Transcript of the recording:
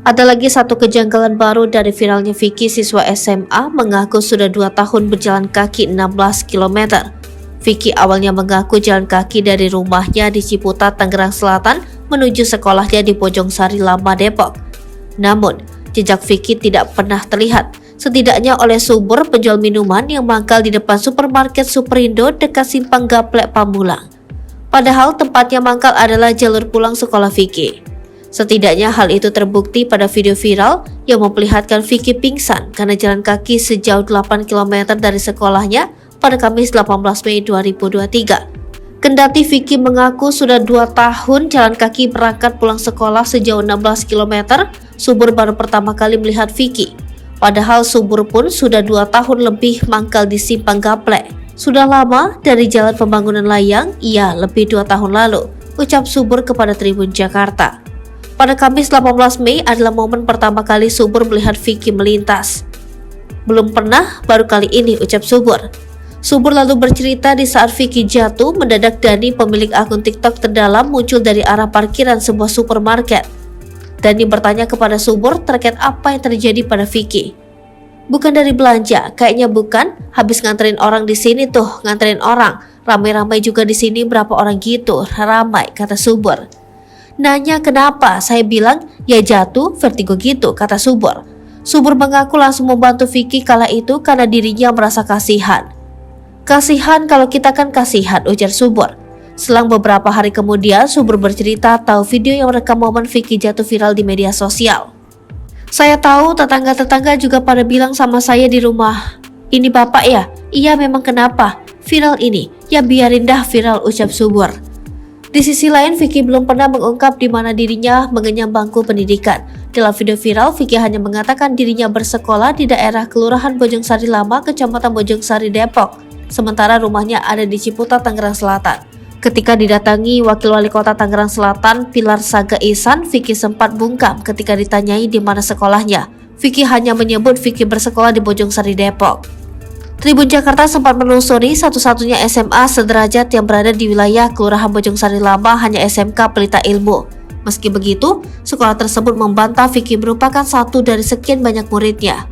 Ada lagi satu kejanggalan baru dari viralnya Vicky, siswa SMA mengaku sudah 2 tahun berjalan kaki 16 km. Vicky awalnya mengaku jalan kaki dari rumahnya di Ciputat, Tangerang Selatan menuju sekolahnya di Bojongsari Lama, Depok. Namun, jejak Vicky tidak pernah terlihat, setidaknya oleh Subur, penjual minuman yang mangkal di depan supermarket Superindo dekat Simpang Gaplek, Pamulang. Padahal tempatnya mangkal adalah jalur pulang sekolah Vicky. Setidaknya hal itu terbukti pada video viral yang memperlihatkan Vicky pingsan karena jalan kaki sejauh 8 km dari sekolahnya pada Kamis 18 Mei 2023. Kendati Vicky mengaku sudah 2 tahun jalan kaki berangkat pulang sekolah sejauh 16 km, Subur baru pertama kali melihat Vicky. Padahal Subur pun sudah 2 tahun lebih mangkal di Simpang Gaplek. Sudah lama dari jalan pembangunan layang, iya lebih 2 tahun lalu, ucap Subur kepada Tribun Jakarta. Pada Kamis 18 Mei adalah momen pertama kali Subur melihat Vicky melintas. Belum pernah, baru kali ini, ucap Subur. Subur lalu bercerita di saat Vicky jatuh, mendadak Dani, pemilik akun TikTok terdalam, muncul dari arah parkiran sebuah supermarket. Dani bertanya kepada Subur terkait apa yang terjadi pada Vicky. Bukan dari belanja, kayaknya bukan. Habis nganterin orang di sini tuh, nganterin orang. Ramai-ramai juga di sini, berapa orang gitu, ramai, kata Subur. Nanya kenapa, saya bilang ya jatuh, vertigo gitu, kata Subur. Subur mengaku langsung membantu Vicky kala itu karena dirinya merasa kasihan. Kasihan kalau kita kan kasihan, ujar Subur. Selang beberapa hari kemudian, Subur bercerita tahu video yang merekam momen Vicky jatuh viral di media sosial. Saya tahu tetangga-tetangga juga pada bilang sama saya di rumah, ini bapak ya? Iya memang kenapa? Viral ini, ya biarin dah viral, ucap Subur. Di sisi lain, Vicky belum pernah mengungkap di mana dirinya mengenyam bangku pendidikan. Dalam video viral, Vicky hanya mengatakan dirinya bersekolah di daerah Kelurahan Bojongsari Lama, Kecamatan Bojongsari, Depok. Sementara rumahnya ada di Ciputat, Tangerang Selatan. Ketika didatangi Wakil Wali Kota Tangerang Selatan, Pilar Saga Ihsan, Vicky sempat bungkam ketika ditanyai di mana sekolahnya. Vicky hanya menyebut Vicky bersekolah di Bojongsari, Depok. Tribun Jakarta sempat menelusuri satu-satunya SMA sederajat yang berada di wilayah Kelurahan Bojongsari Lama hanya SMK Pelita Ilmu. Meski begitu, sekolah tersebut membantah Vicky merupakan satu dari sekian banyak muridnya.